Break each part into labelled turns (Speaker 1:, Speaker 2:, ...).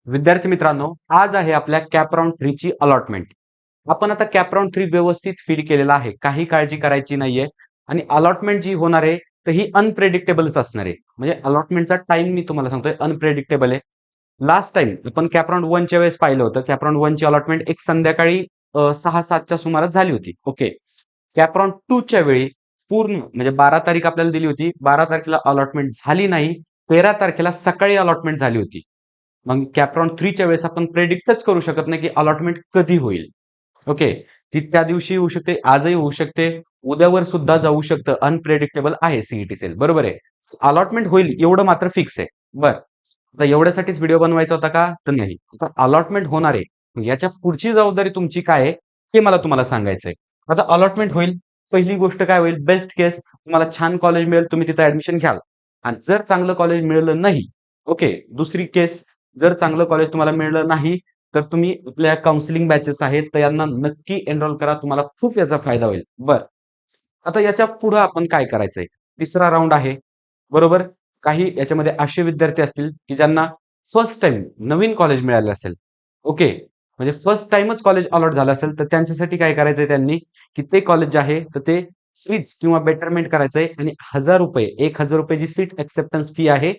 Speaker 1: विद्यार्थी मित्रांनो, आज आहे आपल्या कॅप राउंड 3 ची अलॉटमेंट. आपण आता कॅप राउंड 3 व्यवस्थित फील केलेला आहे. काही काळजी करायची नाहीये आणि अलॉटमेंट जी होणार आहे, तर ही अनप्रेडिक्टेबलच असणार आहे. म्हणजे अलॉटमेंटचा टाइम मी तुम्हाला सांगतोय अनप्रेडिक्टेबल आहे. लास्ट टाइम आपण कॅप राउंड 1 च्या वेळेस पाहिलं होतं. कॅप राउंड 1 ची अलॉटमेंट एक संध्याकाळी 6-7च्या सुमारास झाली होती. ओके. कॅप राउंड 2 च्या वेळी पूर्ण म्हणजे 12 तारीख आपल्याला दिली होती. 12 तारखेला अलॉटमेंट झाली नाही. 13 तारखेला सकाळी अलॉटमेंट झाली होती. मग कॅप राउंड 3 च्या वेळेस आपण प्रेडिक्टच करू शकत नाही की अलॉटमेंट कधी होईल. ओके. ती त्या दिवशी होऊ शकते, आजही होऊ शकते, उद्यावर सुद्धा जाऊ शकतं. अनप्रेडिक्टेबल आहे सीईटी सेल. बरोबर आहे. अलॉटमेंट होईल एवढं मात्र फिक्स आहे. बरं. आता एवढ्यासाठीच व्हिडिओ बनवायचा होता का? तर नाही. आता अलॉटमेंट होणार आहे. मग याच्या पुढची जबाबदारी तुमची काय आहे? हे मला तुम्हाला सांगायचंय. आता अलॉटमेंट होईल. पहिली गोष्ट काय होईल? बेस्ट केस तुम्हाला छान कॉलेज मिळेल, तुम्ही तिथं ऍडमिशन घ्याल. आणि जर चांगलं कॉलेज मिळालं नाही, ओके. दुसरी केस जर चांगलं कॉलेज तुम्हाला मिळालं नाही, तर तुम्ही आपल्या काउन्सिलिंग बॅचेस आहेत, तर यांना नक्की एनरोल करा. तुम्हाला खूप याचा फायदा होईल. बरं. आता याच्या पुढे आपण काय करायचंय? तिसरा राउंड आहे. बरोबर? काही याच्यामध्ये असे विद्यार्थी असतील, की ज्यांना फर्स्ट टाईम नवीन कॉलेज मिळालं असेल. ओके. म्हणजे फर्स्ट टाईमच कॉलेज अलॉट झालं असेल, तर त्यांच्यासाठी काय करायचंय त्यांनी, की ते कॉलेज जे आहे, तर ते फीज किंवा बेटरमेंट करायचंय आणि ₹1000 ₹1000 जी सीट एक्सेप्टन्स फी आहे,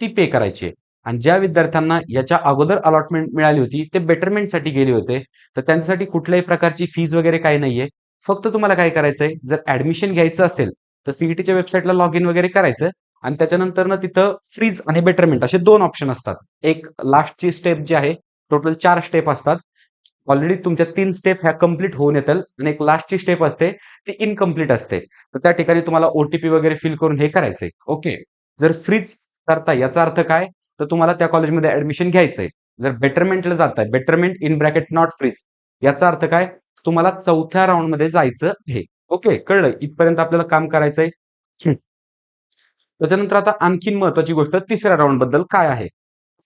Speaker 1: ती पे करायची आहे. आणि ज्या विद्यार्थ्यांना याच्या अगोदर अलॉटमेंट मिळाली होती, ते बेटरमेंटसाठी गेले होते. तर त्यांच्यासाठी कुठल्याही प्रकारची फीज वगैरे काही नाहीये. फक्त तुम्हाला काय करायचंय, जर ॲडमिशन घ्यायचं असेल, तर सीईटीच्या वेबसाईटला लॉग इन वगैरे करायचं आणि त्याच्यानंतर ना तिथं फ्रीज आणि बेटरमेंट असे 2 ऑप्शन असतात. एक लास्टची स्टेप जी आहे, टोटल 4 स्टेप असतात. ऑलरेडी तुमच्या 3 स्टेप ह्या कंप्लीट होऊन येतील आणि एक लास्टची स्टेप असते, ती इनकम्प्लीट असते. तर त्या ठिकाणी तुम्हाला ओ वगैरे फिल करून हे करायचंय. ओके. जर फ्रीज करता याचा अर्थ काय? तर तुम्हाला त्या कॉलेजमध्ये ॲडमिशन घ्यायचंय. जर बेटरमेंटला जाताय, betterment in bracket not freeze याचा अर्थ काय? तुम्हाला 4थ्या राउंडमध्ये जायचं आहे. ओके, कळलं. इथपर्यंत आपल्याला काम करायचंय. त्याच्यानंतर आता आणखीन महत्त्वाची गोष्ट तिसऱ्या राउंडबद्दल काय आहे?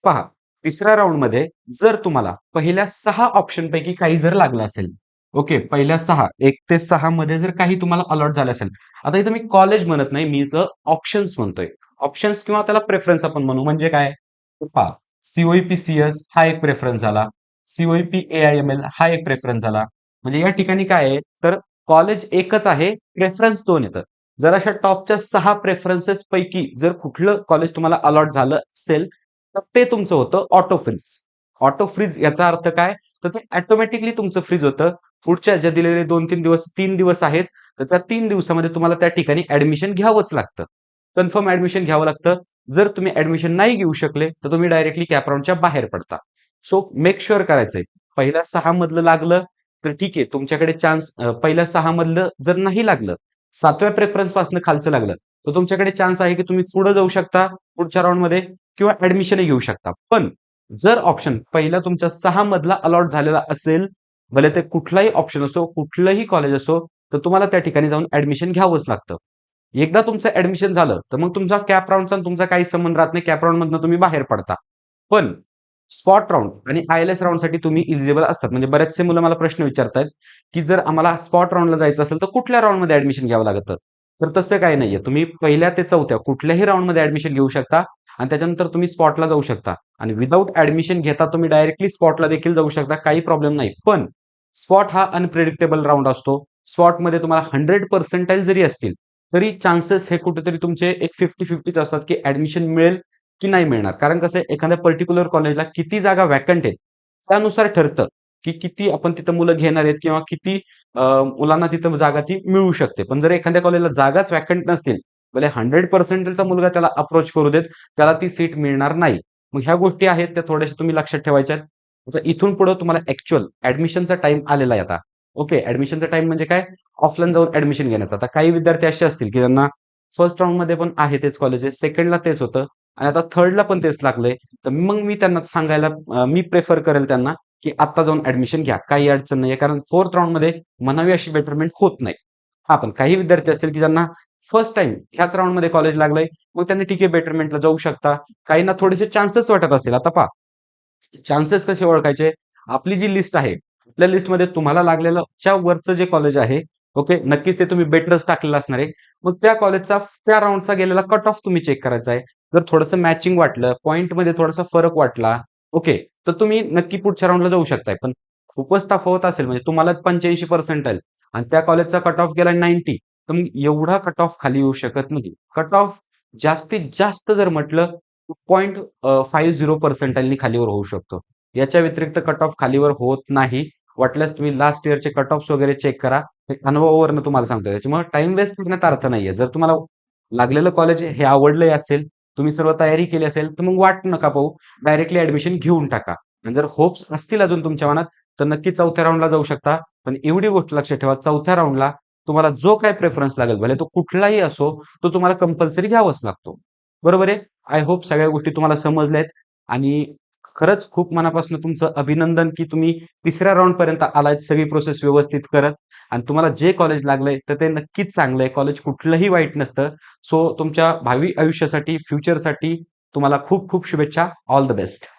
Speaker 1: पहा, तिसऱ्या राउंडमध्ये जर तुम्हाला पहिल्या 6 ऑप्शनपैकी काही जर लागलं असेल, ओके, पहिल्या 6 1 ते 6 मध्ये जर काही तुम्हाला अलॉट झालं असेल. आता इथं मी कॉलेज म्हणत नाही, मी इथं ऑप्शन्स म्हणतोय. ऑप्शन्स किंवा त्याला प्रेफरन्स आपण म्हणू म्हणजे काय? तर पहा, सी-ओ-ई-पी-सी-एस हा एक प्रेफरन्स झाला. सी-ओ-ई-पी-ए-आय-एम-एल हा एक प्रेफरन्स झाला. म्हणजे या ठिकाणी काय आहे, तर कॉलेज एकच आहे, प्रेफरन्स 2 येतं. जर अशा टॉपच्या 6 प्रेफरन्सेस पैकी जर कुठलं कॉलेज तुम्हाला अलॉट झालं असेल, तर ते तुमचं होतं ऑटो फ्रीज. ऑटो फ्रीज याचा अर्थ काय? तर ते ऑटोमॅटिकली तुमचं फ्रीज होतं. पुढच्या ज्या दिलेले 2-3 दिवस 3 दिवस आहेत, तर त्या 3 दिवसामध्ये तुम्हाला त्या ठिकाणी ॲडमिशन घ्यावंच लागतं. कन्फर्म ॲडमिशन घ्यावं लागतं. जर तुम्ही ॲडमिशन नाही घेऊ शकले, तर तुम्ही डायरेक्टली कॅप राउंडच्या बाहेर पडता. सो मेक शुअर करायचंय. पहिल्या 6 मधलं लागलं, तर ठीक आहे. तुमच्याकडे चान्स पहिल्या 6 मधलं जर नाही लागलं, 7व्या प्रेफरन्सपासून खालचं लागलं, तर तुमच्याकडे चान्स आहे की तुम्ही पुढे जाऊ शकता पुढच्या राउंडमध्ये किंवा ॲडमिशनही घेऊ शकता. पण जर ऑप्शन पहिला तुमच्या 6 मधला अलॉट झालेला असेल, भले ते कुठलाही ऑप्शन असो, कुठलंही कॉलेज असो, तर तुम्हाला त्या ठिकाणी जाऊन ॲडमिशन घ्यावंच लागतं. एकदा तुमचं ॲडमिशन झालं, तर मग तुमचा कॅप राउंडचा आणि तुमचा काही संबंध राहत नाही. कॅप राउंडमधनं तुम्ही बाहेर पडता. पण स्पॉट राउंड आणि आय-एल-एस राउंडसाठी तुम्ही इलिजिबल असतात. म्हणजे बरेचसे मुलं मला प्रश्न विचारतायत, की जर आम्हाला स्पॉट राउंडला जायचं असेल, तर कुठल्या राउंडमध्ये ॲडमिशन घ्यावं लागतं? तर तसं काही नाहीये. तुम्ही पहिल्या ते 4थ्या कुठल्याही राउंडमध्ये ॲडमिशन घेऊ शकता आणि त्याच्यानंतर तुम्ही स्पॉटला जाऊ शकता आणि विदाऊट ॲडमिशन घेता तुम्ही डायरेक्टली स्पॉटला देखील जाऊ शकता. काही प्रॉब्लेम नाही. पण स्पॉट हा अनप्रेडिक्टेबल राउंड असतो. स्पॉटमध्ये तुम्हाला 100 पर्सेंटाइल जरी असतील, तरी चान्सेस हे कुठेतरी तुमचे एक 50-50च असतात, की ॲडमिशन मिळेल की नाही मिळणार. कारण कसं आहे, एखाद्या पर्टिक्युलर कॉलेजला किती जागा व्हॅकंट आहेत, त्यानुसार ठरतं, की किती आपण तिथं मुलं घेणार आहेत किंवा किती मुलांना तिथं जागा ती मिळू शकते. पण जर एखाद्या कॉलेजला जागाच व्हॅकंट नसतील, भले 100% मुलगा त्याला अप्रोच करू देत, त्याला ती सीट मिळणार नाही. मग ह्या गोष्टी आहेत त्या थोड्याशा तुम्ही लक्षात ठेवायच्या आहेत. आता इथून पुढे तुम्हाला ॲक्चुअल ॲडमिशनचा टाईम आलेला आहे आता. ओके, ॲडमिशनचा टाईम म्हणजे काय? ऑफलाईन जाऊन ॲडमिशन घेण्याचा. आता काही विद्यार्थी असे असतील, की ज्यांना फर्स्ट राउंडमध्ये पण आहे तेच कॉलेजेस, सेकंडला तेच होतं आणि आता थर्डला पण तेच लागलंय. तर मग मी त्यांना सांगायला मी प्रिफर करेल त्यांना, की आत्ता जाऊन ॲडमिशन घ्या. काही अडचण नाहीये. कारण 4th राउंडमध्ये म्हणावी अशी बेटरमेंट होत नाही. हां, पण काही विद्यार्थी असतील, की ज्यांना फर्स्ट टाईम ह्याच राउंडमध्ये कॉलेज लागलंय, मग त्यांनी ठीक आहे बेटरमेंटला जाऊ शकता. काहींना थोडेसे चान्सेस वाटत असतील. आता पहा, चान्सेस कसे ओळखायचे? आपली जी लिस्ट आहे, आपल्या लिस्टमध्ये तुम्हाला लागलेलं च्या वरचं जे कॉलेज आहे, ओके, नक्कीच ते तुम्ही बेटरच टाकलेलं असणार आहे. मग त्या कॉलेजचा त्या राउंडचा गेलेला कट ऑफ तुम्ही चेक करायचा आहे. जर थोडंसं मॅचिंग वाटलं, पॉइंटमध्ये थोडासा फरक वाटला, ओके. तर तुम्ही नक्की पुढच्या राउंडला जाऊ शकताय. पण खूपच तफावत असेल म्हणजे तुम्हाला 85 पर्सेंटाइल आणि त्या कॉलेजचा कट ऑफ गेला 90, तर मग एवढा कट ऑफ खाली येऊ शकत नाही. कट ऑफ जास्तीत जास्त जर म्हटलं 2.50 पर्सेंटाइलनी खालीवर होऊ शकतो. याच्या व्यतिरिक्त कट ऑफ खालीवर होत नाही. वाटल्यास तुम्ही लास्ट इयरचे कट ऑफ्स वगैरे चेक करा. हे अनुभवावरून तुम्हाला सांगतोय. त्याच्यामुळे टाईम वेस्ट करण्यात अर्थ नाहीये. जर तुम्हाला लागलेलं कॉलेज हे आवडलंय असेल, तुम्ही सर्व तयारी केली असेल, तर मग वाट नका पाहू. डायरेक्टली ऍडमिशन घेऊन टाका. आणि जर होप्स असतील अजून तुमच्या मनात, तर नक्की चौथ्या राऊंडला जाऊ शकता. पण एवढी गोष्ट लक्षात ठेवा, चौथ्या राऊंडला तुम्हाला जो काही प्रेफरन्स लागेल, भले तो कुठलाही असो, तो तुम्हाला कंपल्सरी घ्यावाच लागतो. बरोबर आहे? आय होप सगळ्या गोष्टी तुम्हाला समजल्यात आणि खरंच खूप मनापासून तुमचं अभिनंदन, की तुम्ही तिसऱ्या राउंडपर्यंत आलात सगळी प्रोसेस व्यवस्थित करत आणि तुम्हाला जे कॉलेज लागलंय, तर ते नक्कीच चांगलं आहे. कॉलेज कुठलंही वाईट नसतं. सो तुमच्या भावी आयुष्यासाठी, फ्युचरसाठी तुम्हाला खूप खूप शुभेच्छा. All the best.